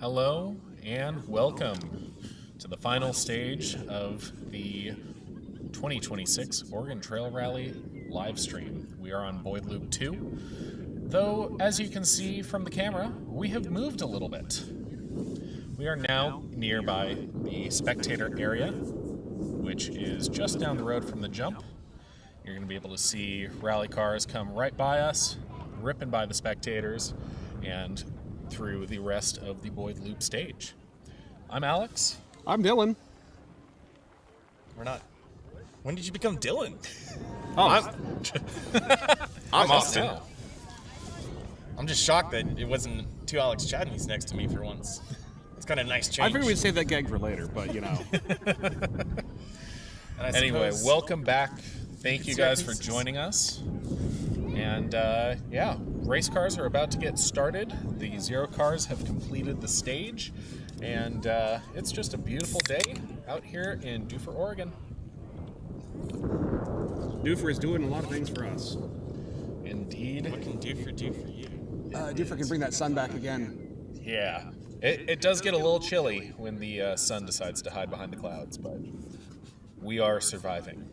Hello and welcome to the final stage of the 2026 Oregon Trail Rally live stream. We are on Boyd Loop 2, though as you can see from the camera, we have moved a little bit. We are now nearby the Spectator area, which is just down the road from the jump. You're going to be able to see rally cars come right by us, ripping by the spectators, and through the rest of the Boyd Loop stage. I'm Alex. I'm Dylan. We're not. When did you become Dylan? Oh, I'm Austin. I'm just shocked that it wasn't two Alex Chadneys next to me for once. It's kind of a nice change. I figured we'd save that gag for later, but you know. Anyway, welcome back. Thank you guys for joining us. And yeah, race cars are about to get started. The Zero cars have completed the stage. And it's just a beautiful day out here in Dufur, Oregon. Dufur is doing a lot of things for us. Indeed. What can Dufur do for you? Dufur can bring that sun back again. Yeah. It does get a little chilly when the sun decides to hide behind the clouds, but we are surviving.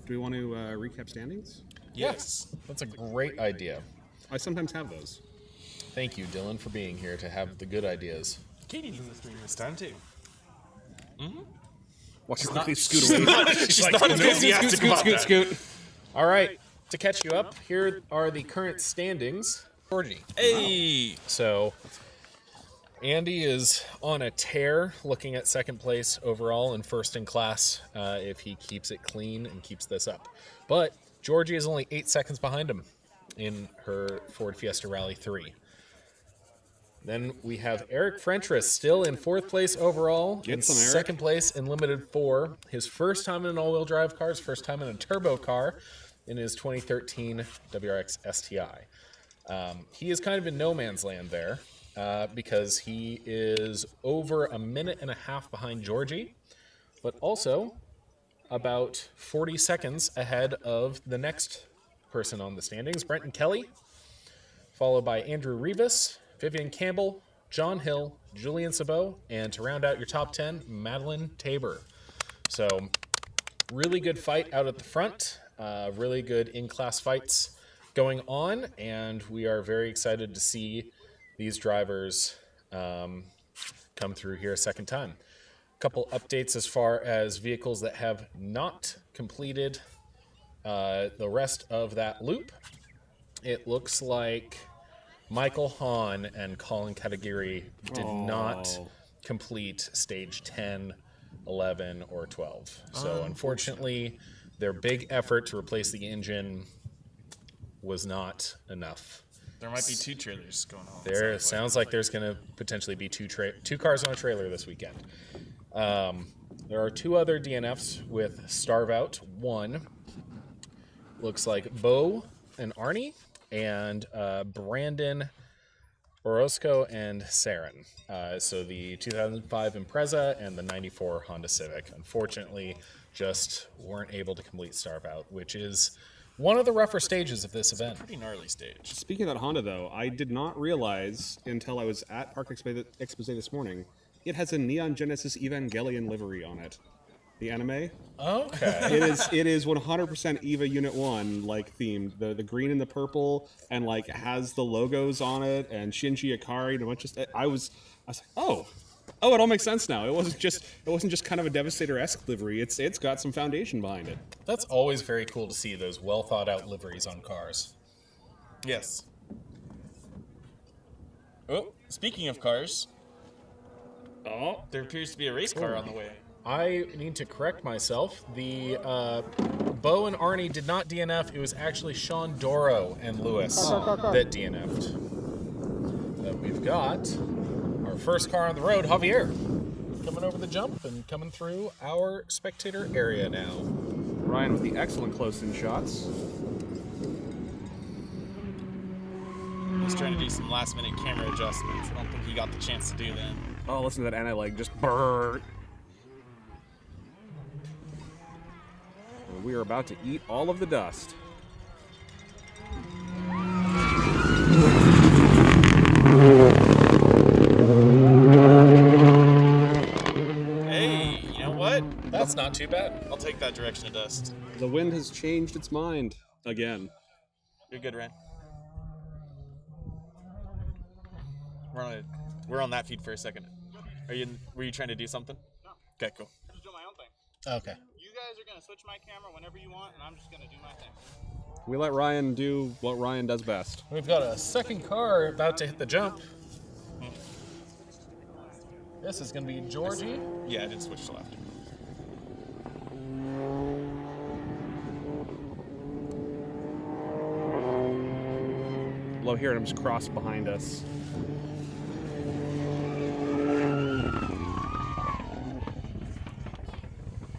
Do we want to recap standings? Yes, that's a great idea. I sometimes have those. Thank you, Dylan, for being here to have the good ideas. Katie's in the stream this time, too. Watch her quickly scoot away. She's not enthusiastic about that. Scoot. All right, to catch you up, here are the current standings. Georgie. Hey! So, Andy is on a tear, looking at second place overall and first in class if he keeps it clean and keeps this up. But Georgie is only 8 seconds behind him in her Ford Fiesta Rally 3. Then we have Eric Frentress still in fourth place overall, in second place in Limited 4. His first time in an all-wheel drive car, his first time in a turbo car in his 2013 WRX STI. He is kind of in no man's land there because he is over a minute and a half behind Georgie, but also about 40 seconds ahead of the next person on the standings, Brenton Kelly, followed by Andrew Rivas, Vivian Campbell, John Hill, Julian Sabot, and to round out your top 10, Madeline Tabor. So, really good fight out at the front, really good in-class fights going on, and we are very excited to see these drivers come through here a second time. Couple updates as far as vehicles that have not completed the rest of that loop. It looks like Michael Hahn and Colin Katagiri did not complete stage 10, 11, or 12. So unfortunately, their big effort to replace the engine was not enough. There might be two trailers going on. There sounds like there's going to potentially be two cars on a trailer this weekend. There are two other DNFs with Starve Out. One looks like Bo and Arnie, and Brandon Orozco and Saren. So the 2005 Impreza and the 94 Honda Civic, unfortunately, just weren't able to complete Starve Out, which is one of the rougher stages of this event. Pretty gnarly stage. Speaking of that Honda, though, I did not realize until I was at Park Exposé this morning, it has a Neon Genesis Evangelion livery on it. The anime. Okay. It is 100% EVA Unit 1 like themed. The green and the purple, and like has the logos on it, and Shinji Ikari and a bunch of stuff. I was like, oh, it all makes sense now. It wasn't just kind of a Devastator-esque livery. It's got some foundation behind it. That's always very cool to see, those well thought out liveries on cars. Yes. Oh, speaking of cars, there appears to be a race car on the way. I need to correct myself. The Bo and Arnie did not DNF. It was actually Sean Doro and Lewis that DNF'd. But we've got our first car on the road, Javier, coming over the jump and coming through our spectator area now. Ryan with the excellent close-in shots. He's trying to do some last-minute camera adjustments. I don't think he got the chance to do that. Oh, listen to that anti-leg just burr. We are about to eat all of the dust. Hey, you know what? That's not too bad. I'll take that direction of dust. The wind has changed its mind again. You're good, Ryan. We're on that feed for a second. Were you trying to do something? No. Okay, cool. I'm just doing my own thing. Okay. You guys are gonna switch my camera whenever you want, and I'm just gonna do my thing. We let Ryan do what Ryan does best. We've got a second car about to hit the jump. This is going to be Georgie. Yeah, I did switch to left. Love hearing him just cross behind us.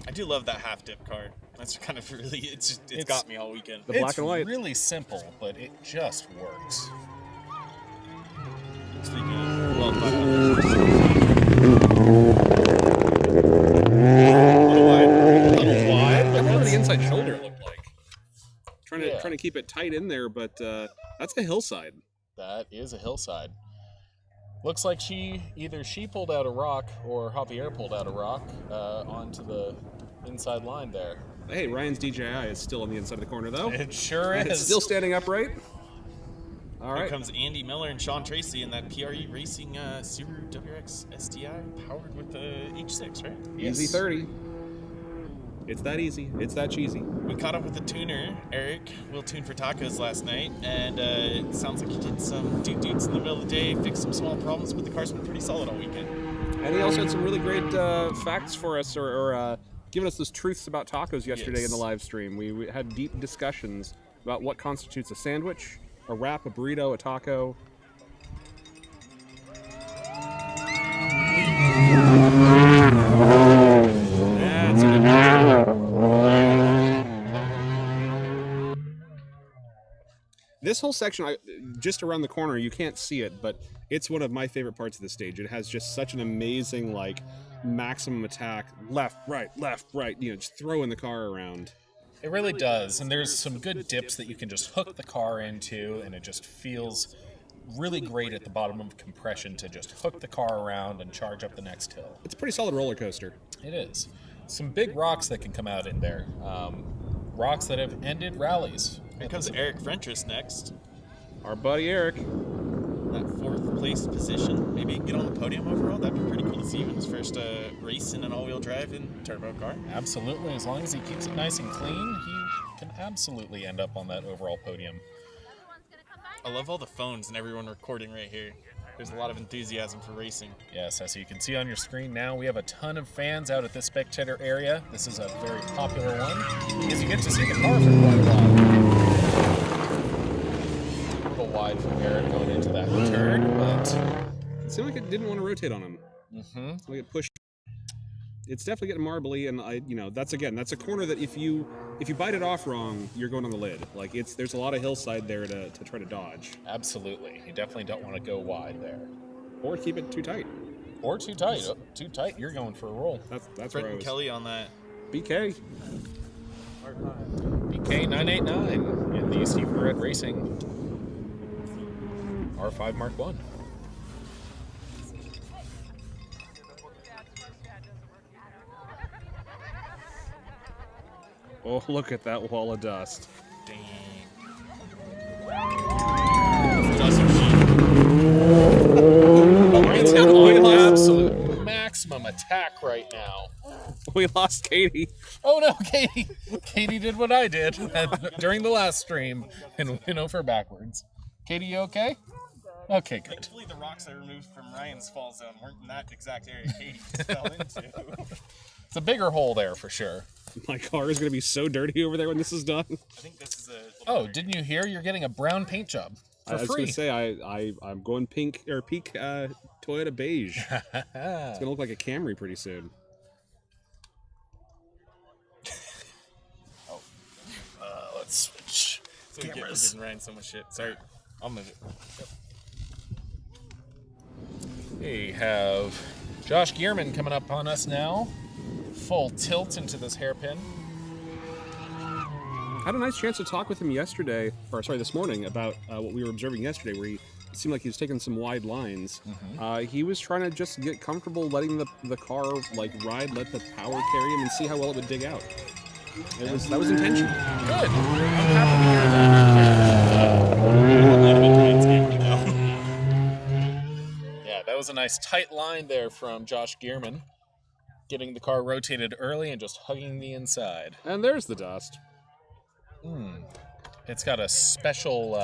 I do love that half dip card. That's kind of really, it's got me all weekend. The black and white. It's really simple, but it just works. Speaking of, well, A little wide. I wonder what the inside shoulder looked like. Trying to keep it tight in there, but that's a hillside. That is a hillside. Looks like either she pulled out a rock or Javier pulled out a rock onto the inside line there. Hey, Ryan's DJI is still on the inside of the corner, though. It sure And is. it's still standing upright. All Here right. comes Andy Miller and Sean Tracy in that PRE Racing Subaru WRX STI powered with the H6, right? Easy 30. It's that easy. It's that cheesy. We caught up with the tuner, Eric. We'll tune for tacos last night, and it sounds like he did some dudes in the middle of the day, fixed some small problems, but the car's been pretty solid all weekend. And he also had some really great facts for us, or giving us those truths about tacos yesterday in the live stream. We had deep discussions about what constitutes a sandwich, a wrap, a burrito, a taco. That's a good one. This whole section, just around the corner, you can't see it, but it's one of my favorite parts of the stage. It has just such an amazing, maximum attack, left, right, just throwing the car around. It really does, and there's some good dips that you can just hook the car into, and it just feels really great at the bottom of compression to just hook the car around and charge up the next hill. It's a pretty solid roller coaster. It is. Some big rocks that can come out in there. Rocks that have ended rallies. Here comes Eric Frentress next. Our buddy Eric. That 4th place position. Maybe he can get on the podium overall. That'd be pretty cool to see him in his first race in an all-wheel drive in turbo car. Absolutely. As long as he keeps it nice and clean, he can absolutely end up on that overall podium. I love all the phones and everyone recording right here. There's a lot of enthusiasm for racing. Yes, as you can see on your screen now, we have a ton of fans out at this Spectator area. This is a very popular one because you get to see the car for quite a while. A little wide from Eric going into that turn, but It seemed like it didn't want to rotate on him. Like it pushed. It's definitely getting marbly, and that's a corner that if you bite it off wrong, you're going on the lid. There's a lot of hillside there to try to dodge. absolutely. You definitely don't want to go wide there. Or keep it too tight. Or too tight. Oh, too tight, you're going for a roll. That's where I Brenton was. Kelly on that. BK. BK989 in the Steve Barrett Racing R5 Mark 1. Oh, look at that wall of dust. Dang. It's on absolute maximum attack right now. We lost Katie. Oh no, Katie! Katie did what I did during the last stream and went over backwards. Katie, you okay? Okay, good. Thankfully, the rocks I removed from Ryan's fall zone weren't in that exact area Katie just fell into. It's a bigger hole there for sure. My car is going to be so dirty over there when this is done. I think this is a. Oh, didn't you hear? You're getting a brown paint job for I was free. going to say I'm going peak Toyota beige. It's going to look like a Camry pretty soon. Let's switch So we get for cameras. giving Ryan so much shit. Sorry, I'll move it. We have Josh Gearman coming up on us now. Full tilt into this hairpin. Had a nice chance to talk with him this morning about what we were observing yesterday, where he seemed like he was taking some wide lines. He was trying to just get comfortable letting the car like ride, let the power carry him, and see how well it would dig out. That was intentional. Good. I'm happy to hear that. That might have been Ryan's game, though. Yeah, that was a nice tight line there from Josh Gearman. Getting the car rotated early and just hugging the inside. And there's the dust. It's got a special,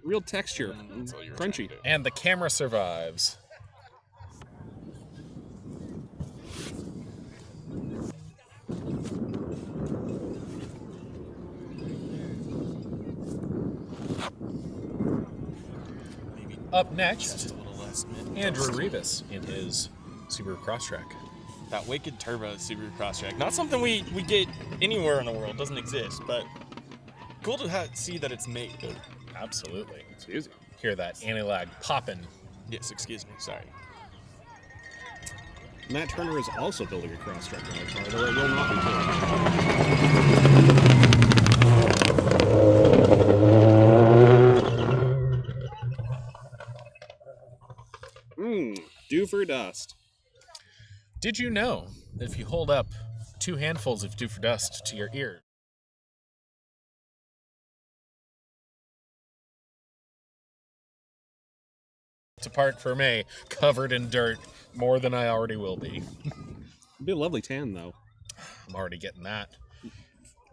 Real texture, That's all you were crunchy. trying to do. and the camera survives. Maybe Up next, just a little less mid. Andrew Rivas in his Subaru Crosstrek. That Wicked Turbo Subaru Crosstrek. Not something we get anywhere in the world. Doesn't exist, but cool to see that it's made. Absolutely. It's easy. Hear that anti-lag popping. Yes, excuse me. Sorry. Matt Turner is also building a Crosstrek rally car, though it will not be built. Due for dust. Did you know if you hold up 2 handfuls of Dew for Dust to your ear, to park for May, covered in dirt, more than I already will be. It'd be a lovely tan, though. I'm already getting that.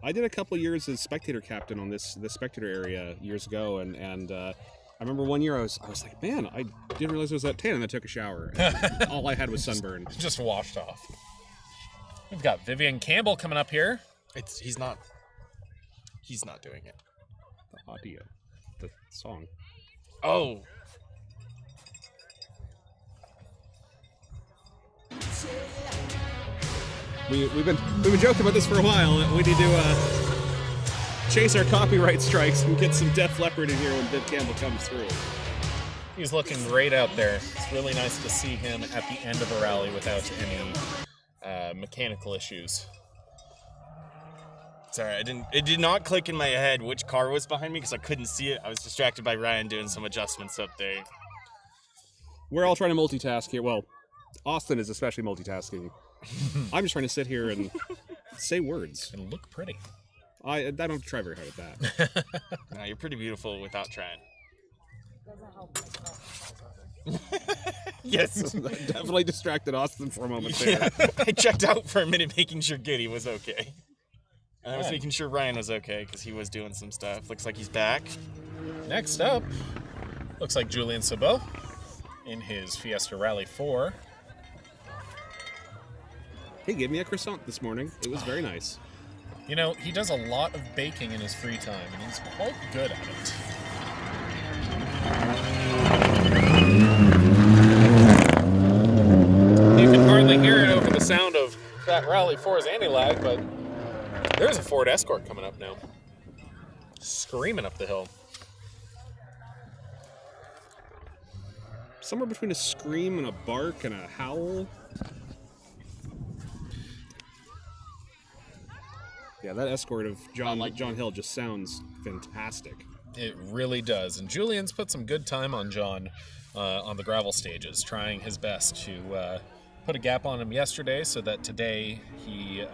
I did a couple years as Spectator captain on the Spectator area years ago, and I remember one year I was like, man, I didn't realize it was that tan, and I took a shower. And all I had was sunburn. Just washed off. We've got Vivian Campbell coming up here. He's not doing it. The audio, the song. Oh. We've been joking about this for a while. We need to chase our copyright strikes and get some Def Leppard in here when Viv Campbell comes through. He's looking great out there. It's really nice to see him at the end of a rally without any mechanical issues. Sorry, it did not click in my head which car was behind me because I couldn't see it. I was distracted by Ryan doing some adjustments up there. We're all trying to multitask here. Well, Austin is especially multitasking. I'm just trying to sit here and say words. And look pretty. I don't have to try very hard at that. No, you're pretty beautiful without trying. Yes. Definitely distracted Austin for a moment there. Yeah, I checked out for a minute making sure Goody was okay. And I was making sure Ryan was okay because he was doing some stuff. Looks like he's back. Next up, looks like Julian Sabot in his Fiesta Rally 4. He gave me a croissant this morning. It was very nice. You know, he does a lot of baking in his free time, and he's quite good at it. You can hardly hear it over the sound of that Rally 4's anti-lag, but there's a Ford Escort coming up now. Screaming up the hill. Somewhere between a scream and a bark and a howl. Yeah, that Escort of John Hill just sounds fantastic. It really does. And Julian's put some good time on John on the gravel stages, trying his best to put a gap on him yesterday so that today he,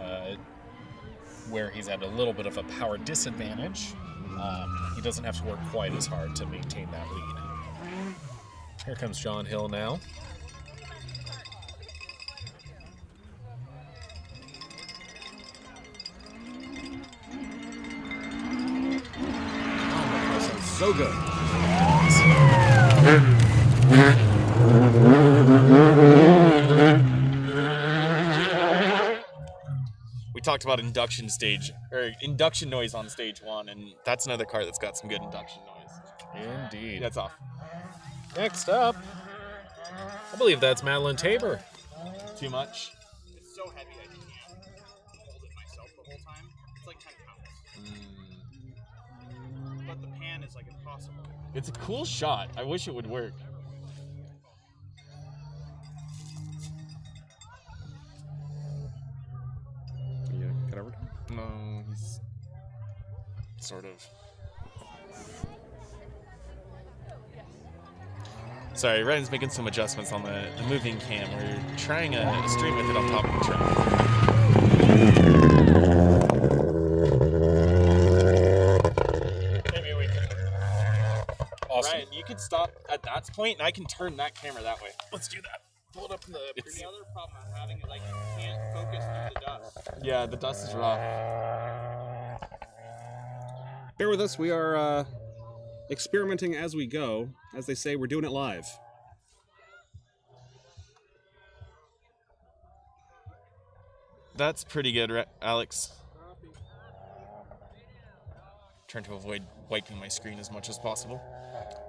where he's at a little bit of a power disadvantage, he doesn't have to work quite as hard to maintain that lead. Here comes John Hill now. So good. We talked about induction noise on stage 1, and that's another car that's got some good induction noise. Indeed. That's off. Next up, I believe that's Madeline Tabor. Too much? It's so heavy I can't hold it myself the whole time. It's like 10 pounds. But the pan is like impossible. It's a cool shot. I wish it would work. Yeah, cut over. No, he's sort of. Sorry, Ryan's making some adjustments on the moving cam. We're trying a stream with it on top of the truck. Maybe we can. Awesome. Ryan, you could stop at that point, and I can turn that camera that way. Let's do that. Pull it up in the. It's- The other problem I'm having is like you can't focus through the dust. Yeah, the dust is rough. Bear with us. We are experimenting as we go. As they say, we're doing it live. That's pretty good, Alex. Trying to avoid wiping my screen as much as possible,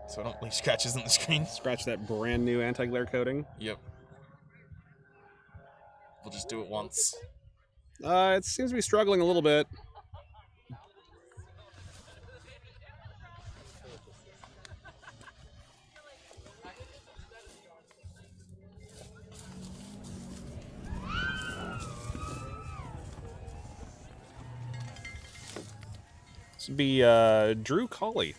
so I don't leave scratches on the screen. Scratch that brand new anti-glare coating. Yep. We'll just do it once. It seems to be struggling a little bit. This would be Drew Colley.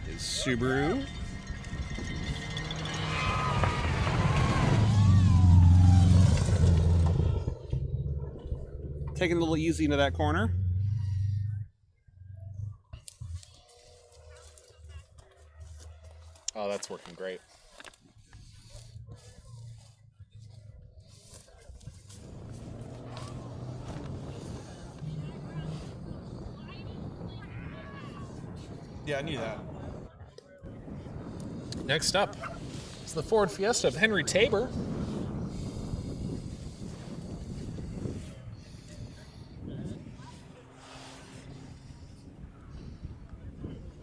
His Subaru. Taking a little easy into that corner. Oh, that's working great. Yeah, I knew that. Next up is the Ford Fiesta of Henry Tabor.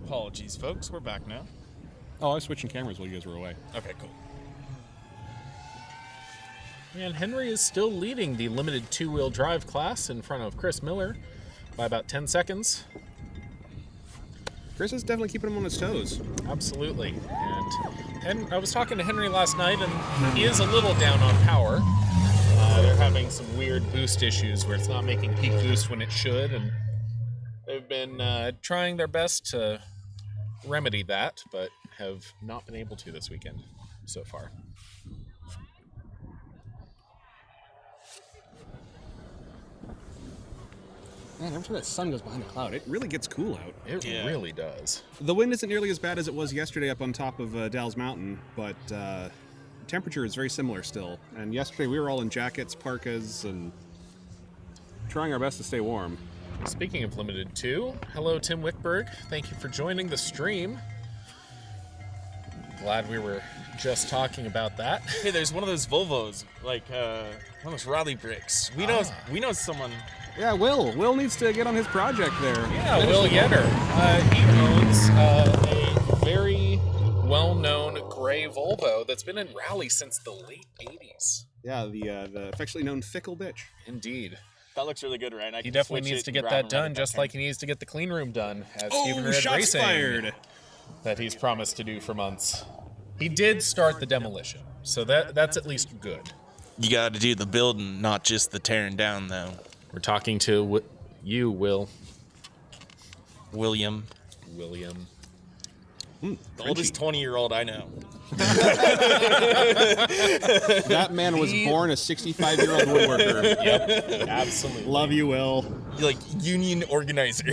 Apologies, folks. We're back now. Oh, I was switching cameras while you guys were away. Okay, cool. And Henry is still leading the limited two-wheel drive class in front of Chris Miller by about 10 seconds. Chris is definitely keeping him on his toes. Absolutely. And I was talking to Henry last night, and he is a little down on power. They're having some weird boost issues where it's not making peak boost when it should, and they've been trying their best to remedy that, but have not been able to this weekend so far. Man, every time that sun goes behind the cloud, it really gets cool out. It Yeah. really does. The wind isn't nearly as bad as it was yesterday up on top of Dalles Mountain, but temperature is very similar still. And yesterday we were all in jackets, parkas, and trying our best to stay warm. Speaking of Limited 2, hello Tim Wickberg. Thank you for joining the stream. Glad we were just talking about that. Hey, there's one of those Volvos, like one of those rally bricks. We know someone. Yeah, Will needs to get on his project there. Yeah, Will Yetter. He owns a very well-known gray Volvo that's been in rally since the late 80s. Yeah, the affectionately known fickle bitch. Indeed. That looks really good, Ryan. He definitely needs to get that done, just like he needs to get the clean room done, as Stephen Red shots Racing fired! that he's promised to do for months. He did start the demolition, so that's at least good. You got to do the building, not just the tearing down, though. We're talking to you, Will. William, the oldest 20-year-old I know. That man was born a 65-year-old woodworker. Yep, absolutely. Love you, Will. You're like union organizer.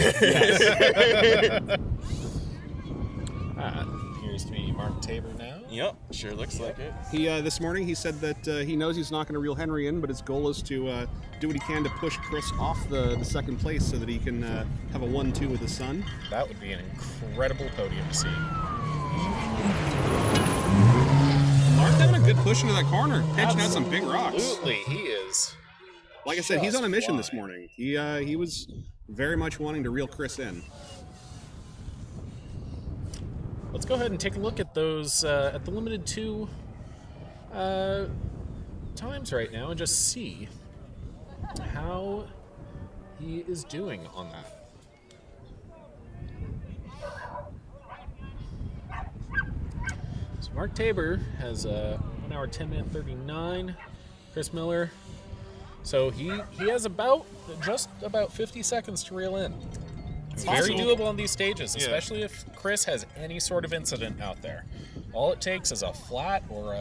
Appears to be Mark Tabor now. Yep, sure looks like it. He this morning he said that he knows he's not going to reel Henry in, but his goal is to do what he can to push Chris off the second place so that he can have a 1-2 with his son. That would be an incredible podium to see. Mark having a good push into that corner, pitching out some big rocks. Absolutely, he is. Like I said, he's on a mission this flying. morning. He was very much wanting to reel Chris in. Let's go ahead and take a look at those at the Limited 2 times right now and just see how he is doing on that. So Mark Tabor has 1 hour 10 minute 39. Chris Miller. So he has just about 50 seconds to reel in. It's very possible. doable on these stages, Yeah. especially if Chris has any sort of incident out there. All it takes is a flat or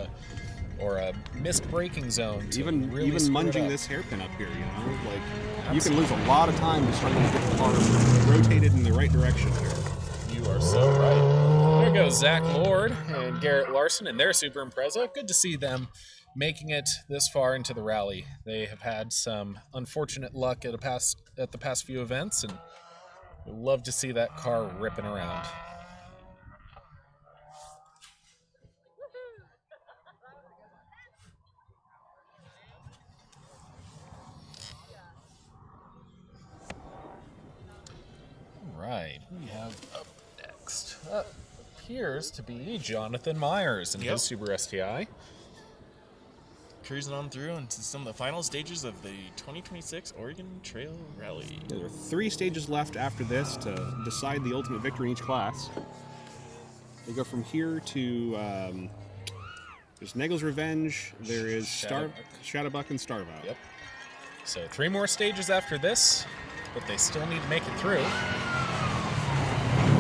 a missed braking zone to really Even screw it munging up. this hairpin up here, you know, like you can lose a lot of time just trying to get the car rotated in the right direction here. You are so right. There goes Zach Lord and Garrett Larson and their Super Impreza. Good to see them making it this far into the rally. They have had some unfortunate luck at the past few events, and we'd love to see that car ripping around. All right, we have up next appears to be Jonathan Myers and Yep. his Super STI. Cruising on through into some of the final stages of the 2026 Oregon Trail Rally. There are 3 stages left after this to decide the ultimate victor in each class. We go from here to there's Nagel's Revenge. There is Shadowbuck and Starvout. Yep. So 3 more stages after this, but they still need to make it through.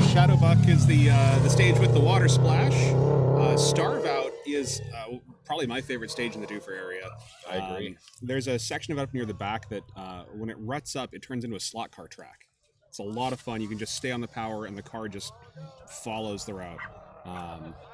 Shadowbuck is the stage with the water splash. Starvout is probably my favorite stage in the Doofer area. I agree. There's a section of it up near the back that when it ruts up, it turns into a slot car track. It's a lot of fun. You can just stay on the power and the car just follows the route.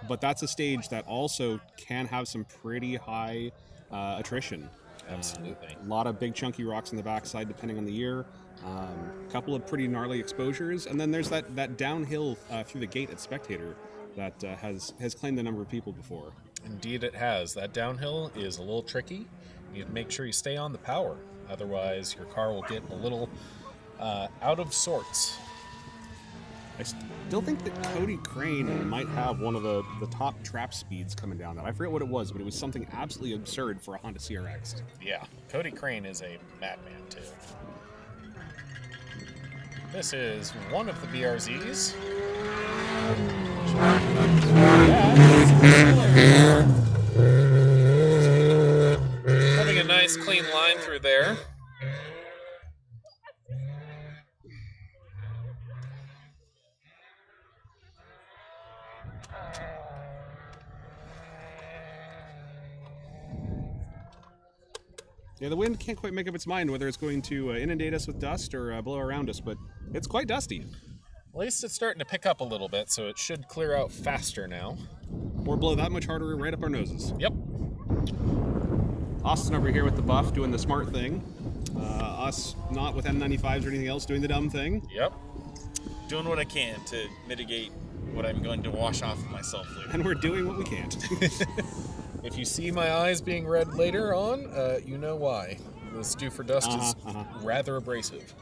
But that's a stage that also can have some pretty high attrition. Absolutely. A lot of big chunky rocks on the backside depending on the year. A couple of pretty gnarly exposures. And then there's that downhill through the gate at Spectator that has claimed a number of people before. Indeed it has. That downhill is a little tricky. You need to make sure you stay on the power. Otherwise, your car will get a little out of sorts. I still think that Cody Crane might have one of the top trap speeds coming down that. I forget what it was, but it was something absolutely absurd for a Honda CRX. Yeah, Cody Crane is a madman, too. This is one of the BRZs. Having a nice clean line through there. Yeah, the wind can't quite make up its mind whether it's going to inundate us with dust or blow around us, but it's quite dusty. At least it's starting to pick up a little bit, so it should clear out faster now. Or blow that much harder right up our noses. Yep. Austin over here with the buff doing the smart thing. Us not with M95s or anything else doing the dumb thing. Yep. Doing what I can to mitigate what I'm going to wash off of myself later. And we're doing what we can't. If you see my eyes being red later on, you know why. This Dew for Dust is rather abrasive.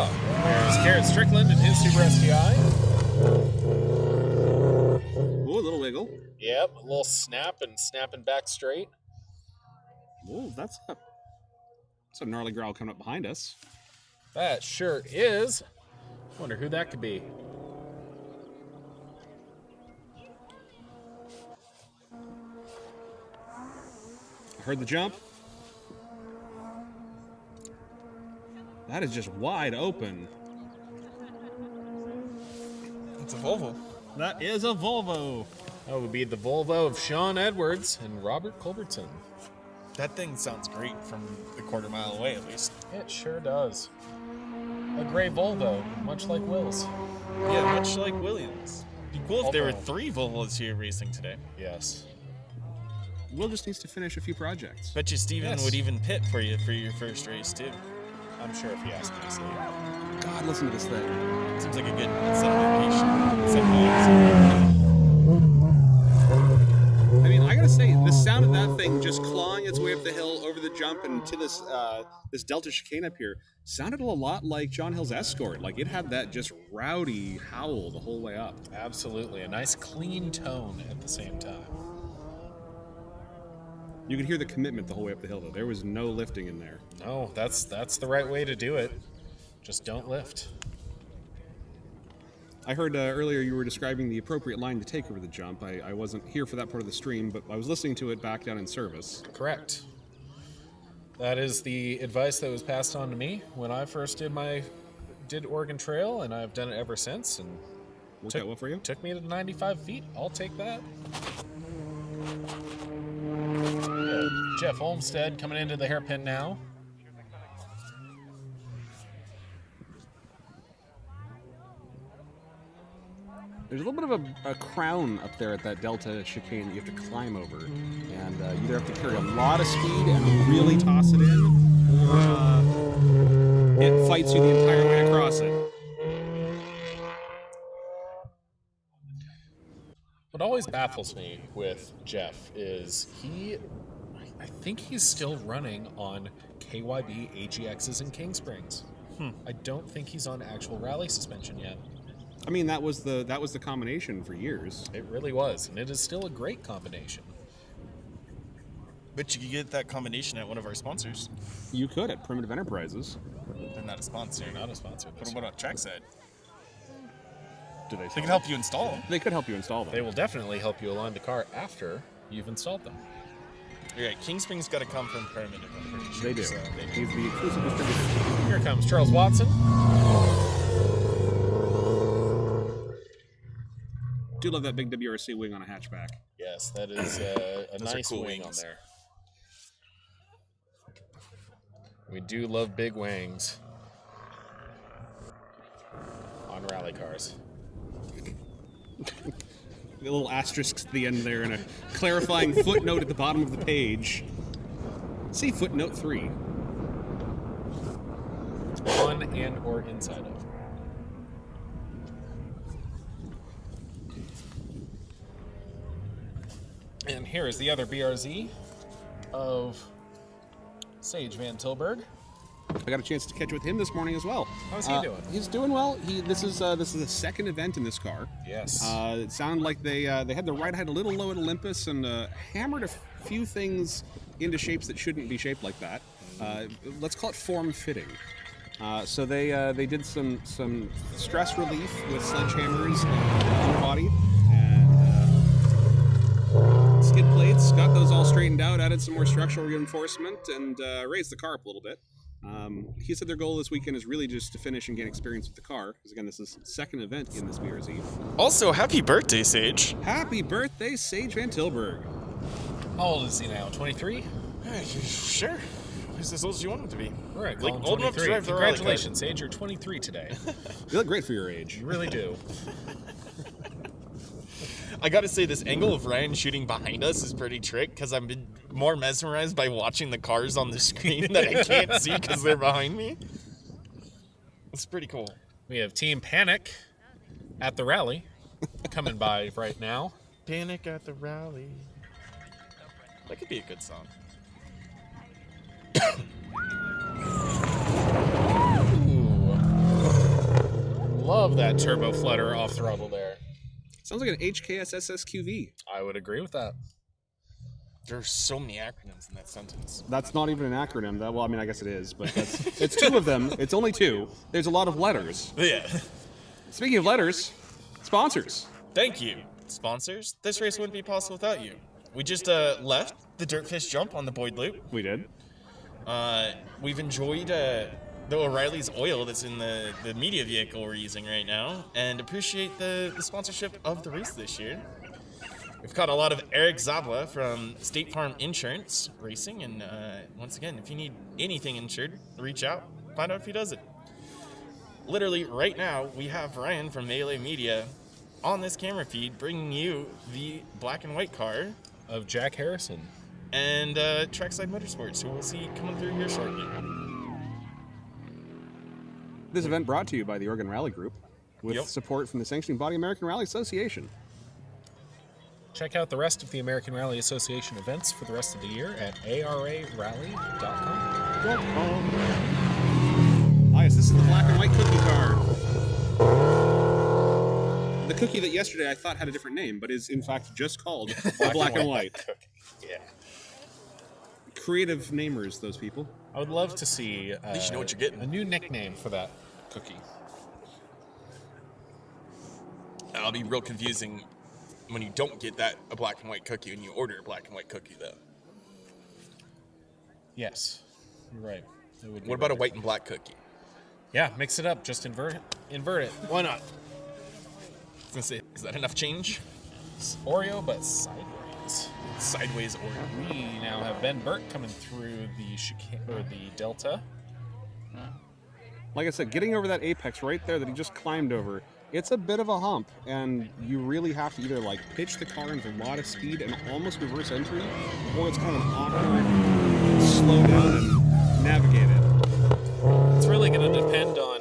Oh, there's Garrett Strickland and his Super STI. Ooh, a little wiggle. Yep, a little snap and snapping back straight. Ooh, that's a gnarly growl coming up behind us. That sure is. Wonder who that could be. I heard the jump. That is just wide open. It's a Volvo. That is a Volvo. That would be the Volvo of Sean Edwards and Robert Culbertson. That thing sounds great from the quarter mile away, at least. It sure does. A gray Volvo, much like Will's. Yeah, much like Williams. It'd be cool if there were Volvo. 3 Volvos here racing today. Yes. Will just needs to finish a few projects. Bet you Steven Yes. would even pit for you for your first race, too. I'm sure if you ask me to say it. God, listen to this thing. Seems like a good set I mean, I gotta say, the sound of that thing just clawing its way up the hill over the jump and to this this Delta chicane up here sounded a lot like John Hill's Escort. Like it had that just rowdy howl the whole way up. Absolutely. A nice clean tone at the same time. You could hear the commitment the whole way up the hill, though. There was no lifting in there. No, that's the right way to do it. Just don't lift. I heard earlier you were describing the appropriate line to take over the jump. I wasn't here for that part of the stream, but I was listening to it back down in service. Correct. That is the advice that was passed on to me when I first did Oregon Trail, and I've done it ever since. And Worked out well for you? took me to 95 feet. I'll take that. Jeff Olmstead coming into the hairpin now. There's a little bit of a crown up there at that Delta chicane that you have to climb over. And you either have to carry a lot of speed and really toss it in, or it fights you the entire way across it. What always baffles me with Jeff is I think he's still running on KYB AGXs in King Springs. I don't think he's on actual rally suspension yet. I mean, that was the combination for years. It really was, and it is still a great combination. But you could get that combination at one of our sponsors. You could at Primitive Enterprises. They're not a sponsor. They're not a sponsor. What about on Trackside? Do they? They can help you install them. They could help you install them. They will definitely help you align the car after you've installed them. Yeah, King Springs got to come from Primitive, I'm pretty sure. They do. So He's the exclusive distributor. Here comes Charles Watson. Do love that big WRC wing on a hatchback. Yes, that is a Those are nice cool wing on wings. there. We do love big wings on rally cars. The little asterisks at the end there and a clarifying footnote at the bottom of the page. See footnote 3. On and or inside of. And here is the other BRZ of Sage Van Tilburg. I got a chance to catch with him this morning as well. How's he doing? He's doing well. This is the second event in this car. Yes. It sounded like they had the ride height a little low at Olympus and hammered a few things into shapes that shouldn't be shaped like that. Let's call it form fitting. So they did some stress relief with sledgehammers and underbody and skid plates. Got those all straightened out. Added some more structural reinforcement and raised the car up a little bit. He said their goal this weekend is really just to finish and gain experience with the car. Because again, this is the second event in this BRZ. Also, happy birthday, Sage. Happy birthday, Sage Van Tilburg. How old is he now? 23? Sure. He's as old as you want him to be. All right, Like, call him old enough to 23. drive the rally car. Congratulations, Sage. You're 23 today. You look great for your age. You really do. I gotta say, this angle of Ryan shooting behind us is pretty trick because I'm been more mesmerized by watching the cars on the screen that I can't see because they're behind me. It's pretty cool. We have Team Panic at the rally coming by right now. Panic at the rally. That could be a good song. Ooh. Love that turbo flutter off throttle there. Sounds like an HKS SSQV. I would agree with that. There are so many acronyms in that sentence. That's not even an acronym. Well, I mean, I guess it is, but it's two of them. It's only two. There's a lot of letters. Yeah. Speaking of letters, sponsors. Thank you. Sponsors, this race wouldn't be possible without you. We just left the Dirtfish jump on the Boyd Loop. We did. We've enjoyed the O'Reilly's oil that's in the media vehicle we're using right now, and appreciate the sponsorship of the race this year. We've got a lot of Eric Zabla from State Farm Insurance Racing, and once again, if you need anything insured, reach out, find out if he does it. Literally, right now, we have Ryan from Melee Media on this camera feed bringing you the black and white car Of Jack Harrison. and Trackside Motorsports, who we'll see coming through here shortly. This event brought to you by the Oregon Rally Group with Yep. support from the sanctioning body American Rally Association. Check out the rest of the American Rally Association events for the rest of the year at ararally.com. Ah, yes, this is the black and white cookie car. The cookie that yesterday I thought had a different name, but is in fact just called black and white. Yeah. Creative namers, those people. I would love to see least you know what you're getting. a new nickname for that cookie. It'll be real confusing when you don't get a black and white cookie and you order a black and white cookie, though. Yes. Right. It would be What about a better. white and black cookie? Yeah, mix it up. Just invert it. Invert it. Why not? I was gonna say, is that enough change? It's Oreo, but sideways. Sideways Oreo. We now have Ben Burt coming through the Delta. Like I said, getting over that apex right there that he just climbed over, it's a bit of a hump, and you really have to either like pitch the car into a lot of speed and almost reverse entry, or it's kind of an awkward slow down and navigate it. It's really going to depend on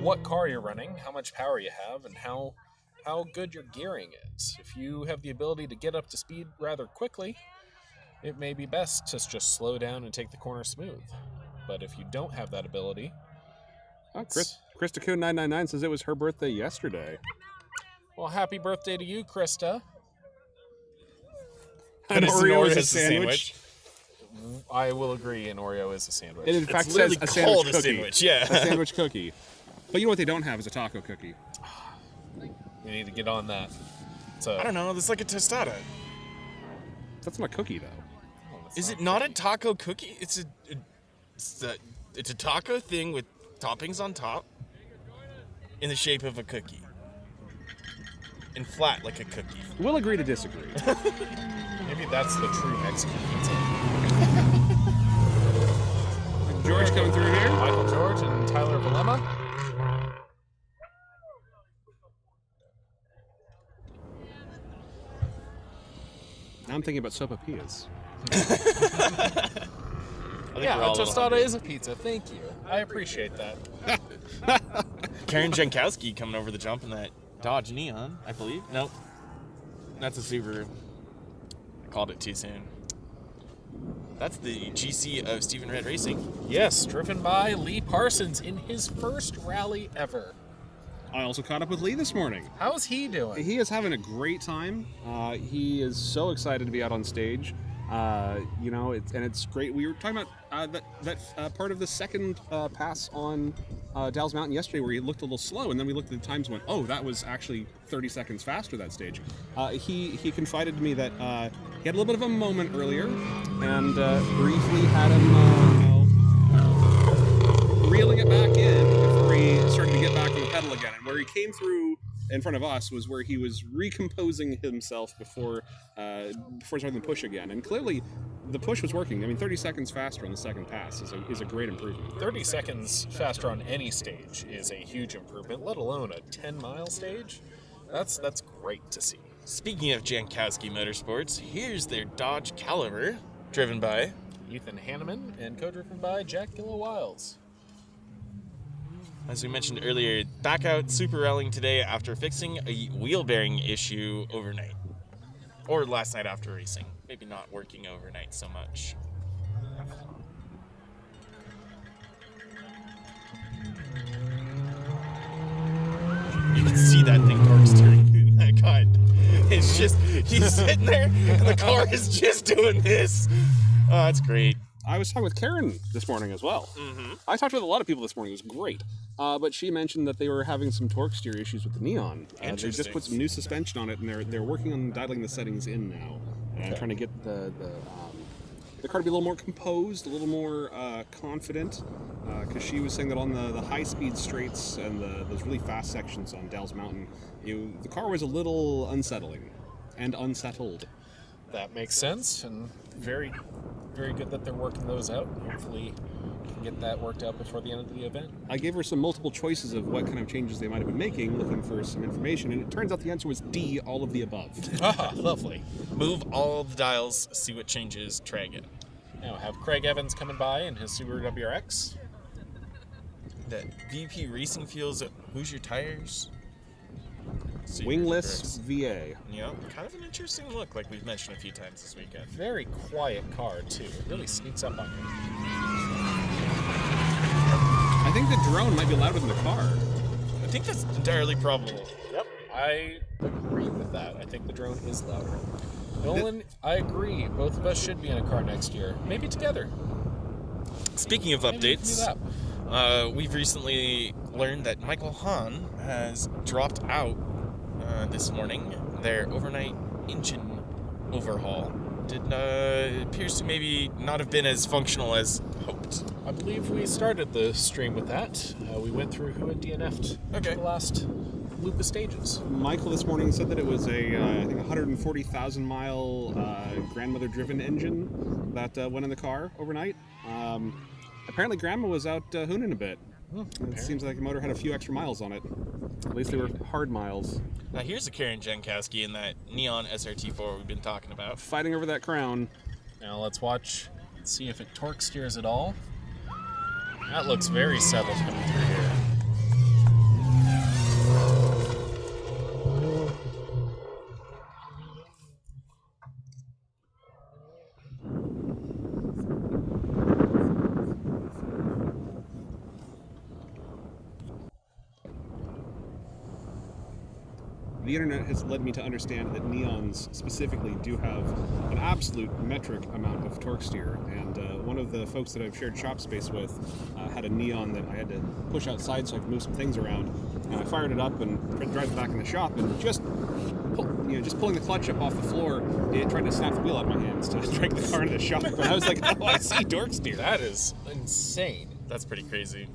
what car you're running, how much power you have, and how good your gearing is. If you have the ability to get up to speed rather quickly, it may be best to just slow down and take the corner smooth. But if you don't have that ability, Oh, Krista Coon 999 says it was her birthday yesterday. well, happy birthday to you, Krista. And But it's an Oreo is Oreo a sandwich. I will agree, an Oreo is a sandwich. It in It's fact says literally a sandwich called cookie. a sandwich, yeah. A sandwich cookie. But you know what they don't have is a taco cookie. We need to get on that. I don't know. It's like a tostada. That's not a cookie though. Is it not a taco cookie? It's a taco thing with toppings on top in the shape of a cookie. And flat like a cookie. We'll agree to disagree. Maybe that's the true Mexican pizza. George coming through here. Michael George and Tyler Valema. Now I'm thinking about sopapillas. Yeah, we're a all a little tostada hungry. is a pizza. Thank you. I appreciate that. Karen Jankowski coming over the jump in that Dodge Neon, I believe. Nope. That's a Subaru. I called it too soon. That's the GC of Stephen Red Racing. Yes, driven by Lee Parsons in his first rally ever. I also caught up with Lee this morning. How's he doing? He is having a great time. He is so excited to be out on stage. It's great. We were talking about that part of the second pass on Dalles Mountain yesterday where he looked a little slow, and then we looked at the times and went, oh, that was actually 30 seconds faster that stage. He confided to me that he had a little bit of a moment earlier and briefly had him reeling it back in before he started to get back on the pedal again. And where he came through in front of us was where he was recomposing himself before starting the push again. And clearly, the push was working. I mean, 30 seconds faster on the second pass is a great improvement. 30 seconds faster on any stage is a huge improvement, let alone a 10-mile stage. That's great to see. Speaking of Jankowski Motorsports, here's their Dodge Caliber, driven by Ethan Hanneman and co-driven by Jack Gillow-Wiles. As we mentioned earlier, back out super rallying today after fixing a wheel bearing issue overnight. Or last night after racing. Maybe not working overnight so much. You can see that thing torque steering. That God. It's just, he's sitting there and the car is just doing this. Oh, that's great. I was talking with Karen this morning as well. Mm-hmm. I talked with a lot of people this morning. It was great. But she mentioned that they were having some torque steer issues with the Neon. They just Interesting. put some new suspension on it, and they're working on dialing the settings in now and trying to get the car to be a little more composed, a little more confident. Because she was saying that on the high-speed straights and those really fast sections on Dalles Mountain, the car was a little unsettling and unsettled. That makes sense, and very, very good that they're working those out. Hopefully, we can get that worked out before the end of the event. I gave her some multiple choices of what kind of changes they might have been making, looking for some information, and it turns out the answer was D, all of the above. Ah, lovely. Move all the dials, see what changes, try again. Now have Craig Evans coming by in his Subaru WRX. That VP Racing Fuels at Hoosier Tires. Wingless VA. Yeah, kind of an interesting look, like we've mentioned a few times this weekend. Very quiet car, too. It really sneaks up on you. I think the drone might be louder than the car. I think that's entirely probable. Yep. I agree with that. I think the drone is louder. Nolan, I agree. Both of us should be in a car next year. Maybe together. Speaking of Maybe we can do updates, that. we've recently learned that Michael Hahn has dropped out this morning their overnight engine overhaul appears to maybe not have been as functional as hoped. I believe we started the stream with that. We went through who had DNF'd Okay. the last loop of stages. Michael this morning said that it was a, I think, 140,000 mile grandmother-driven engine that went in the car overnight. Apparently, Grandma was out hooning a bit. It seems like the motor had a few extra miles on it. At least they were hard miles. Now here's a Karen Jankowski in that neon SRT4 we've been talking about. Fighting over that crown. Now let's watch, see if it torque steers at all. That looks very settled coming through here. The internet has led me to understand that neons specifically do have an absolute metric amount of torque steer, and one of the folks that I've shared shop space with had a neon that I had to push outside so I could move some things around, and I fired it up and tried to drive it back in the shop, and just pulling the clutch up off the floor, it tried to snap the wheel out of my hands to drag the car into the shop, and I was like, oh, I see torque steer. That is insane. That's pretty crazy.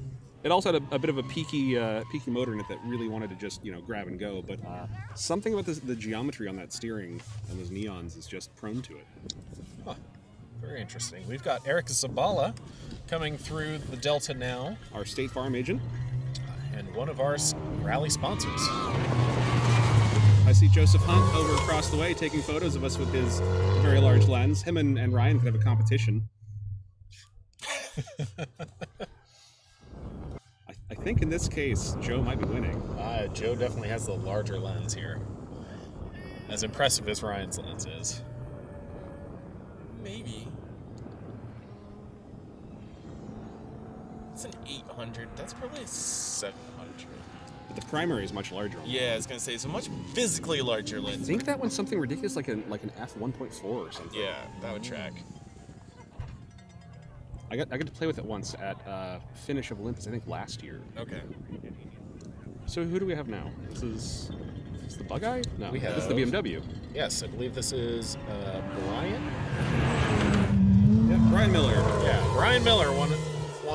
It also had a bit of a peaky motor in it that really wanted to just, grab and go, but something about the geometry on that steering and those neons is just prone to it. Huh. Very interesting. We've got Eric Zabala coming through the Delta now, Our State Farm agent. and one of our rally sponsors. I see Joseph Hunt over across the way taking photos of us with his very large lens. Him and Ryan could have a competition. I think in this case, Joe might be winning. Joe definitely has the larger lens here. As impressive as Ryan's lens is. Maybe. It's an 800. That's probably a 700. But the primary is much larger. Yeah, I was gonna say it's a much physically larger I lens. think that one's something ridiculous like an f1.4 or something. Yeah, that would track. I got to play with it once at Finish of Olympus, I think last year. Okay. So who do we have now? This is the Bug-Eye? No, We this is the have- BMW. Yes, I believe this is Brian. Yeah, Brian Miller. Yeah, Brian Miller, one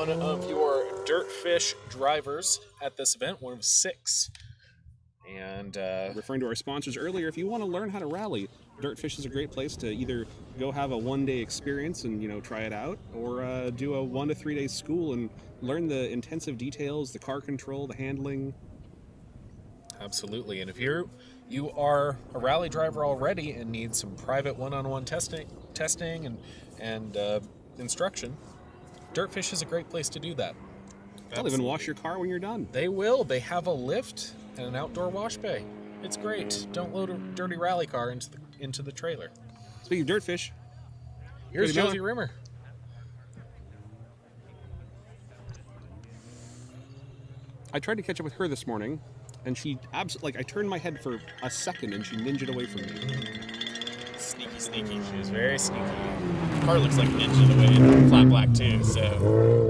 of your Dirtfish drivers at this event, one of 6. And Referring to our sponsors earlier, if you want to learn how to rally, Dirtfish is a great place to either go have a one-day experience and try it out, or do a 1 to 3 day school and learn the intensive details, the car control, the handling. absolutely. And if you are a rally driver already and need some private one-on-one testing and instruction, Dirtfish is a great place to do that. They'll even wash your car when you're done. They will. They have a lift and an outdoor wash bay. It's great. Don't load a dirty rally car into the trailer. Speaking of Dirtfish, Here's Dirty Miller. Josie Rimmer. I tried to catch up with her this morning, and she I turned my head for a second, and she ninja'd away from me. Sneaky, sneaky. She was very sneaky. Car looks like ninja the way in flat black too, so.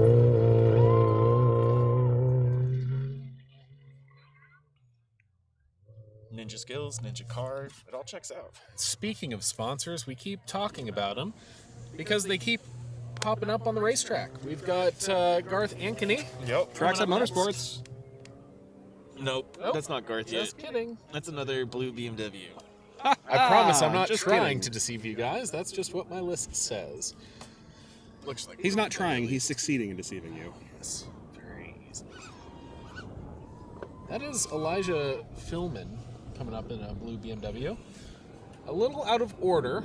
Ninja skills, ninja car, it all checks out. Speaking of sponsors, we keep talking about them because they keep popping up on the racetrack. We've got Garth Ankeny. Yep. Tracks at Motorsports. Nope, Nope. that's not Garth yet. Just kidding. That's another blue BMW. I promise I'm not just trying kidding. to deceive you guys. That's just what my list says. Looks like He's not trying, he's succeeding in deceiving you. Yes, very easy. That is Elijah Philman coming up in a blue BMW. A little out of order.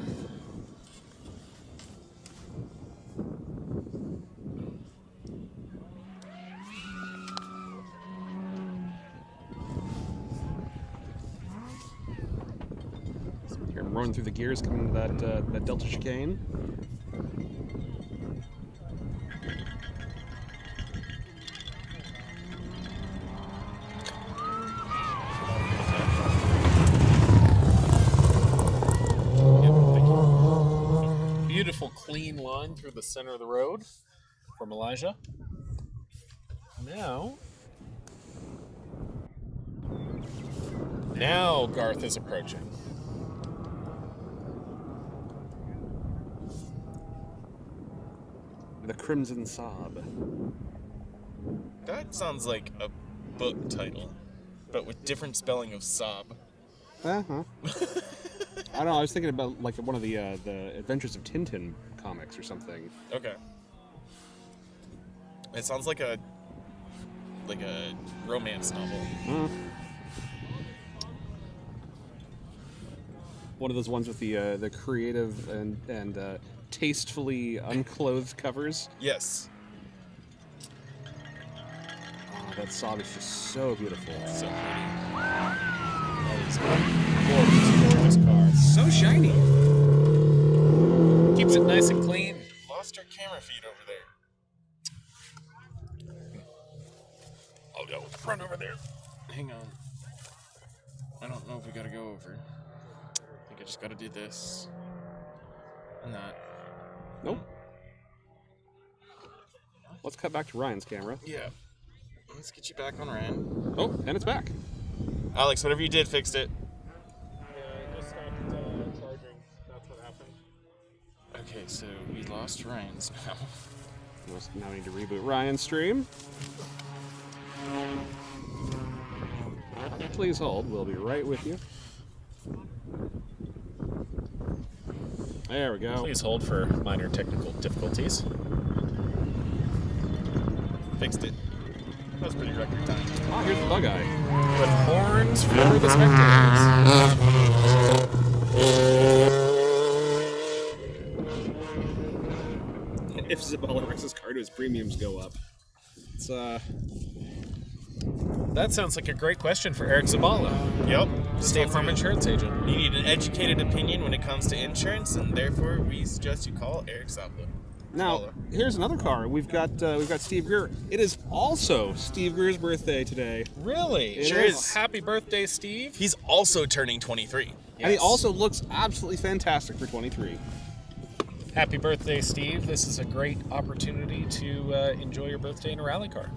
Here I'm rolling through the gears coming to that Delta chicane. Beautiful clean line through the center of the road from Elijah. Now Garth is approaching. The Crimson Sob. That sounds like a book title, but with different spelling of sob. Uh-huh. I don't know, I was thinking about like one of the Adventures of Tintin comics or something. Okay. It sounds like a romance novel. One of those ones with the creative and tastefully unclothed covers. Yes. Oh, that Sob is just so beautiful. So pretty. That is a gorgeous car. So shiny. Keeps it nice and clean. Lost our camera feed over there. I'll go run over there. Hang on. I don't know if we gotta go over. I think I just gotta do this. And that. Nope. Let's cut back to Ryan's camera. Yeah. Let's get you back on Ryan. Oh, and it's back. Alex, whatever you did, fixed it. Yeah, it just stopped charging. That's what happened. Okay, so we lost Ryan's now. Now we need to reboot Ryan's stream. Please hold. We'll be right with you. There we go. Please hold for minor technical difficulties. Fixed it. That was pretty record time. Ah, here's the bug eye. With horns for the spectators. If Zabala Rex's Cardo's premiums go up. It's That sounds like a great question for Eric Zabala, Yep. State Farm Insurance Agent. You need an educated opinion when it comes to insurance, and therefore we suggest you call Eric Zabala. Now, here's another car. We've got Steve Greer. It is also Steve Greer's birthday today. Really? It Sure is. Happy birthday, Steve. He's also turning 23. And he also looks absolutely fantastic for 23. Happy birthday, Steve. This is a great opportunity to enjoy your birthday in a rally car.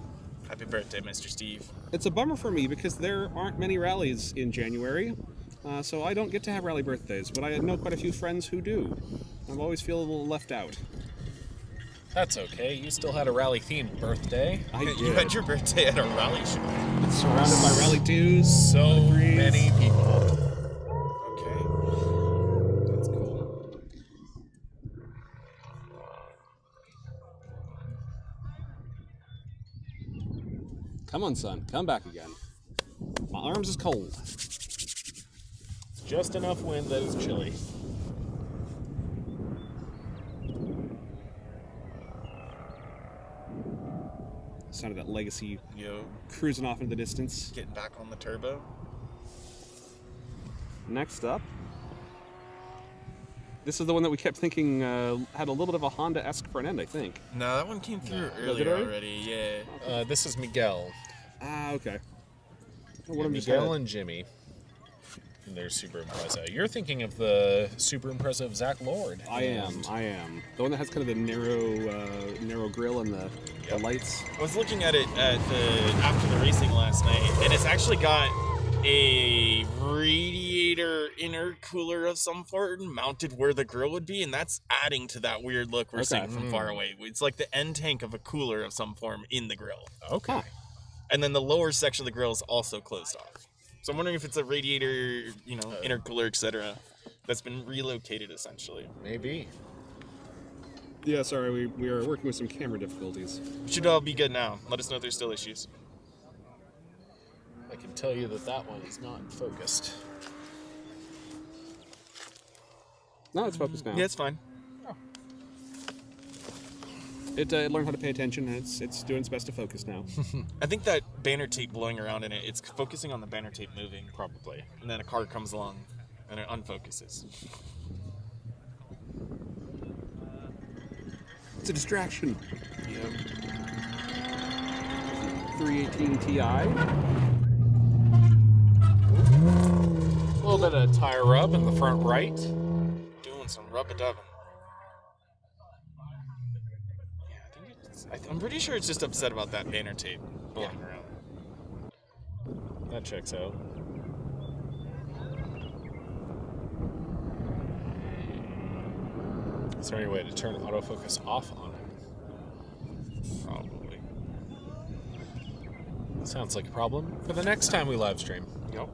Happy birthday, Mr. Steve. It's a bummer for me because there aren't many rallies in January, so I don't get to have rally birthdays, but I know quite a few friends who do. I always feel a little left out. That's okay. You still had a rally-themed birthday. I You had your birthday at a rally show. surrounded by rally twos. So many people. Okay. That's cool. Come on, son. Come back again. My arms is cold. Just enough wind that is chilly. Sound of that legacy Yo, cruising off into the distance. getting back on the turbo. Next up. This is the one that we kept thinking had a little bit of a Honda-esque front end, I think. No, that one came through did it earlier already? already. Yeah. This is Miguel. Ah, okay. Miguel and Jimmy. And their Super Impreza. You're thinking of the Super Impreza of Zach Lord. I am. The one that has kind of the narrow grill and the lights. I was looking at it after the racing last night, and it's actually got a radiator intercooler of some sort mounted where the grill would be, and that's adding to that weird look we're seeing from far away. It's like the end tank of a cooler of some form in the grill. Okay. Huh. And then the lower section of the grill is also closed off. So I'm wondering if it's a radiator, intercooler, etc., that's been relocated essentially. Maybe. Yeah, sorry, we are working with some camera difficulties. Should all be good now. Let us know if there's still issues. I can tell you that one is not focused. No, it's focused now. Yeah, it's fine. It learned how to pay attention, and it's doing its best to focus now. I think that banner tape blowing around in it, it's focusing on the banner tape moving, probably. And then a car comes along, and it unfocuses. It's a distraction. Yep. 318 Ti. A little bit of tire rub in the front right. Doing some rub-a-dubbing. I'm pretty sure it's just upset about that banner tape blowing around. That checks out. Is there any way to turn autofocus off on it? Sounds like a problem for the next time we live stream. Yep.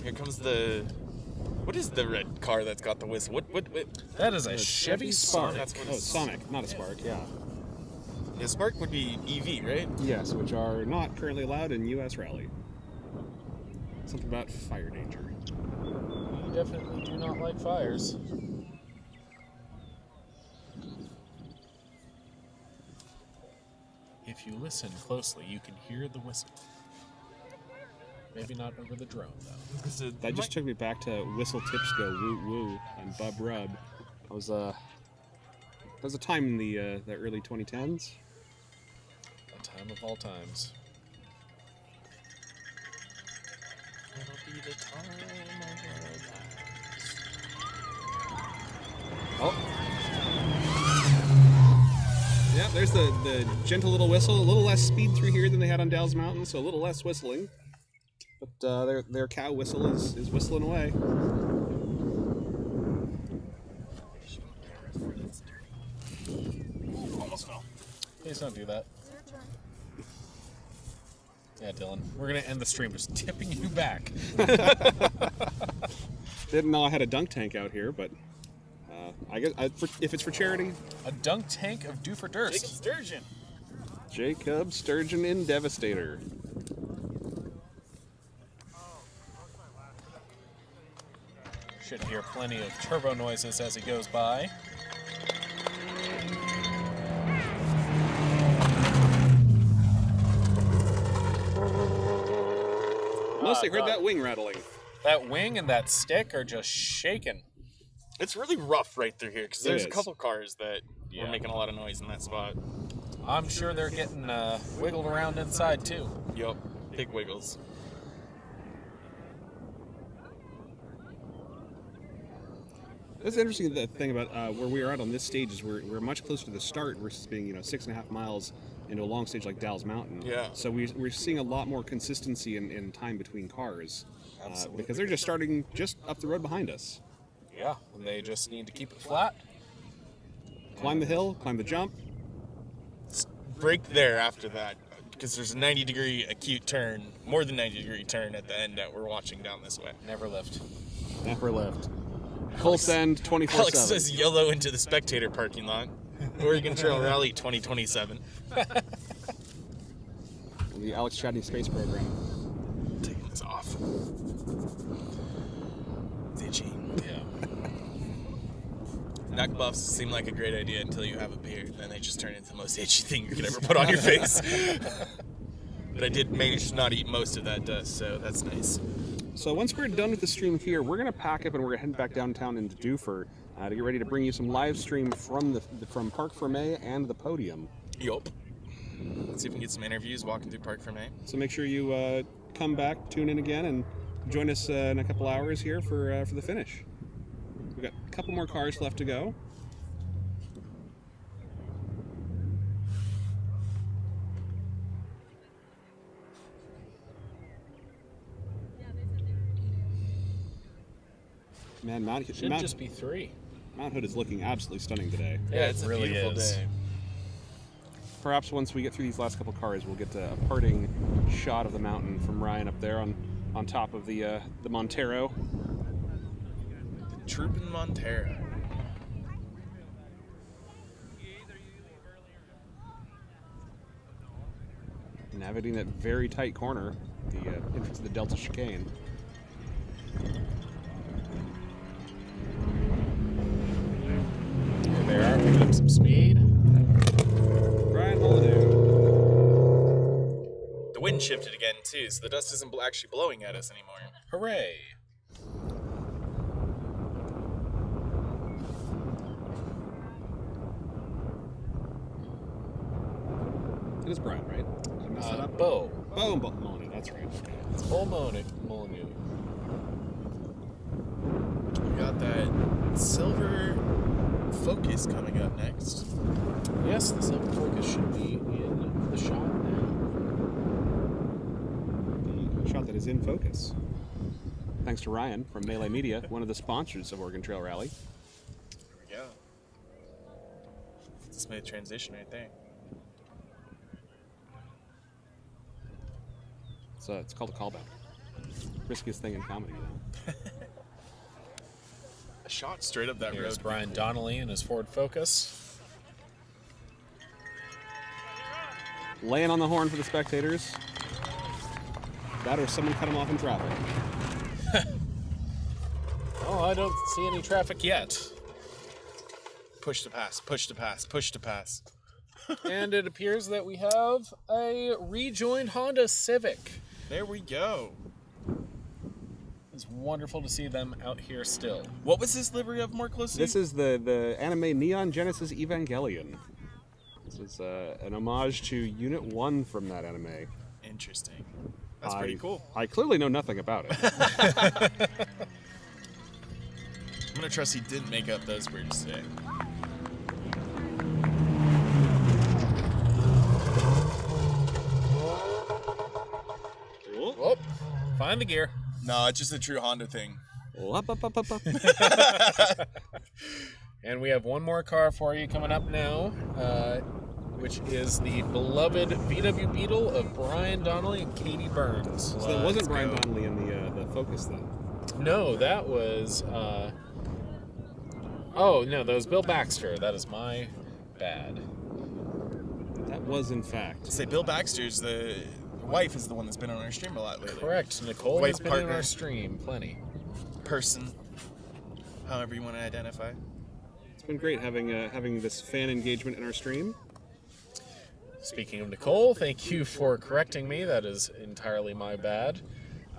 Here comes the. What is the red car that's got the whistle? What? That is a Chevy Spark. That's what Oh, it's. Sonic, not a Spark, yeah. Yeah, Spark would be EV, right? Yes, which are not currently allowed in U.S. Rally. Something about fire danger. We definitely do not like fires. If you listen closely, you can hear the whistle. Maybe not over the drone, though. That just took me back to Whistle Tips Go Woo Woo and Bub Rub. That was a time in the early 2010s. A time of all times. It'll be the time of our lives. Oh. Yeah, there's the gentle little whistle. A little less speed through here than they had on Dalles Mountain, so a little less whistling. But their cow whistle is whistling away. Almost fell. Please don't do that. Yeah, Dylan. We're going to end the stream just tipping you back. Didn't know I had a dunk tank out here, but I guess if it's for charity, A dunk tank of Do for Durst. Jacob Sturgeon. Jacob Sturgeon in Devastator. Should hear plenty of turbo noises as he goes by. Mostly heard God. that wing rattling. That wing and that stick are just shaking. It's really rough right through here because there's a is. couple cars that Yeah. were making a lot of noise in that spot. I'm sure they're getting wiggled around inside, too. Yup, big wiggles. That's interesting. The thing about where we are at on this stage is we're much closer to the start versus being 6.5 miles into a long stage like Dalles Mountain. Yeah. So we're seeing a lot more consistency in time between cars Absolutely. because they're just starting just up the road behind us. Yeah, they just need to keep it flat. Climb the hill, climb the jump. Break there after that because there's a 90-degree acute turn, more than 90-degree turn at the end that we're watching down this way. Never lift. Never left. Full send 24/7. Alex says yellow into the Spectator parking lot. Oregon Trail Rally 2027. The Alex Chadney Space Program. Taking this off. It's itchy. Yeah. Neck buffs seem like a great idea until you have a beard. Then they just turn into the most itchy thing you could ever put on your face. But I did manage to not eat most of that dust, so that's nice. So once we're done with the stream here, we're gonna pack up and we're gonna head back downtown into Duffer to get ready to bring you some live stream from Parc Fermé and the podium. Yup. Let's see if we can get some interviews walking through Parc Fermé. So make sure you come back, tune in again, and join us in a couple hours here for the finish. We've got a couple more cars left to go. Man, Should just be 3. Mount Hood is looking absolutely stunning today. Yeah, it's It a really beautiful is. day. Perhaps once we get through these last couple cars, we'll get a parting shot of the mountain from Ryan up there on top of the Montero. Troopin' Montero. Navigating that very tight corner, the entrance to the Delta chicane. Here they are, picking up some speed. Ryan Holiday. The wind shifted again, too, so the dust isn't actually blowing at us anymore. Hooray. It is Brian, right? Did I mess that up? Bo. Boom, Molyneux, that's right. Okay. It's Bo Molyneux. We got that silver Focus coming up next. Yes, the Silver Focus should be in the shot now. The shot that is in focus. Thanks to Ryan from Melee Media, one of the sponsors of Oregon Trail Rally. There we go. It's a smooth transition right there. It's called a callback. Riskiest thing in comedy. A shot straight up that Here's road. Brian Donnelly in his Ford Focus. Laying on the horn for the spectators. That or someone cut him off in traffic. Oh, I don't see any traffic yet. Push to pass, push to pass, push to pass. And it appears that we have a rejoined Honda Civic. There we go. It's wonderful to see them out here still. What was this livery of more closely? This is the anime Neon Genesis Evangelion. This is an homage to Unit 1 from that anime. Interesting. That's pretty cool. I clearly know nothing about it. I'm gonna trust he didn't make up those words today. Whoop. Find the gear. No, it's just a true Honda thing. Up, up, up, up, up. And we have one more car for you coming up now, which is the beloved VW Beetle of Brian Donnelly and Katie Burns. So that wasn't Brian Donnelly in the Focus then. No, that was... Oh, no, that was Bill Baxter. That is my bad. That was in fact. Say Bill Baxter's the wife is the one that's been on our stream a lot lately. Correct. Nicole Wife has been in partner. our stream plenty. Person, however you want to identify. It's been great having this fan engagement in our stream. Speaking of Nicole, thank you for correcting me. That is entirely my bad.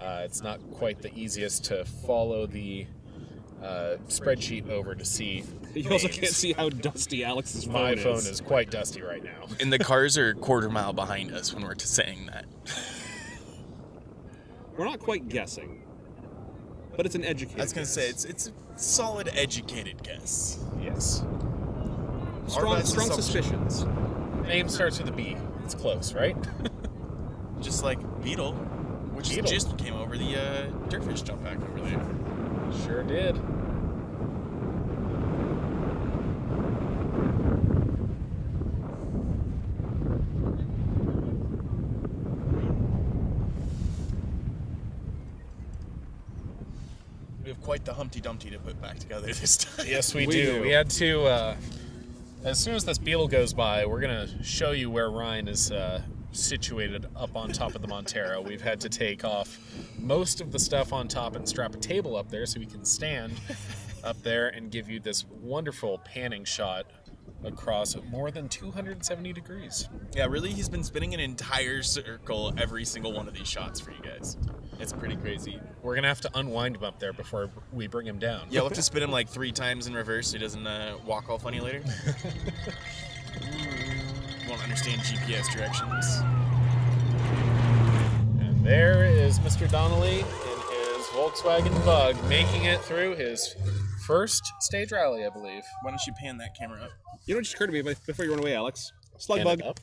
It's not quite the easiest to follow the spreadsheet over to see. You also can't see how dusty Alex's phone My is. phone is quite dusty right now. And the cars are a quarter mile behind us when we're saying that. We're not quite guessing, but it's an educated I was gonna guess. say it's a solid, educated guess. Yes. strong best assumption. suspicions. Name starts with a B. It's close, right? Just like Beetle, which Beetle. just came over the Dirtfish jump pack over there. Sure did. We have quite the Humpty Dumpty to put back together this time. Yes, we We do. do. We had to, as soon as this Beetle goes by, we're going to show you where Ryan is situated up on top of the Montero. We've had to take off most of the stuff on top and strap a table up there so we can stand up there and give you this wonderful panning shot across more than 270 degrees. Yeah, really, he's been spinning an entire circle every single one of these shots for you guys. It's pretty crazy. We're going to have to unwind him up there before we bring him down. Yeah, we'll have to spin him like 3 times in reverse so he doesn't walk all funny later. Won't understand GPS directions. And there is Mr. Donnelly in his Volkswagen Bug, making it through his first stage rally, I believe. Why don't you pan that camera up? You know what just occurred to me before you run away, Alex? Slug Pan bug. it up.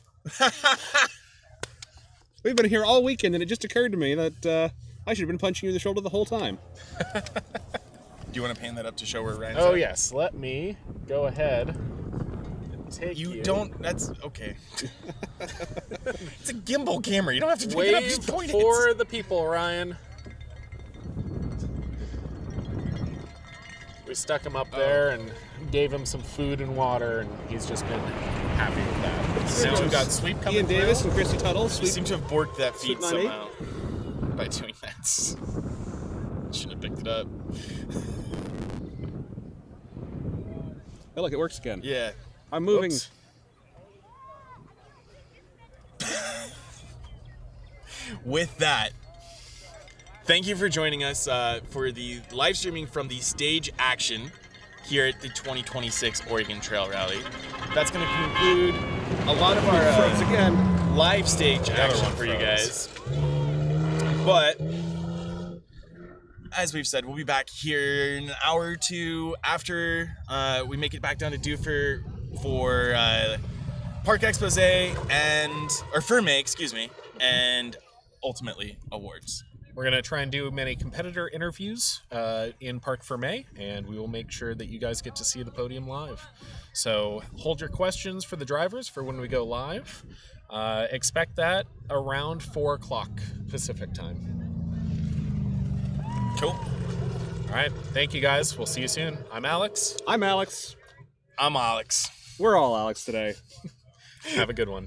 We've been here all weekend, and it just occurred to me that I should have been punching you in the shoulder the whole time. Do you want to pan that up to show where Ryan's Oh, at? yes. Let me go ahead and take you. You don't. That's okay. It's a gimbal camera. You don't have to pick it up. Wave Just point for it. the people, Ryan. We stuck him up there and gave him some food and water, and he's just been happy with that. Now we've got Sweep coming Ian Davis through. and Christy Tuttle. You Sweet. seem to have borked that feed Sweet 98? somehow by doing that. Shouldn't have picked it up. Oh, look, it works again. Yeah. I'm moving. Oops. With that, thank you for joining us for the live streaming from the stage action here at the 2026 Oregon Trail Rally. That's going to conclude a lot of Froze our again. live stage action one for you froze. guys. But as we've said, we'll be back here in an hour or two after we make it back down to Dufur for Park Expose or Ferme, excuse me, and ultimately awards. We're going to try and do many competitor interviews in Parc Fermé, and we will make sure that you guys get to see the podium live. So hold your questions for the drivers for when we go live. Expect that around 4 o'clock Pacific time. Cool. All right. Thank you, guys. We'll see you soon. I'm Alex. I'm Alex. I'm Alex. We're all Alex today. Have a good one.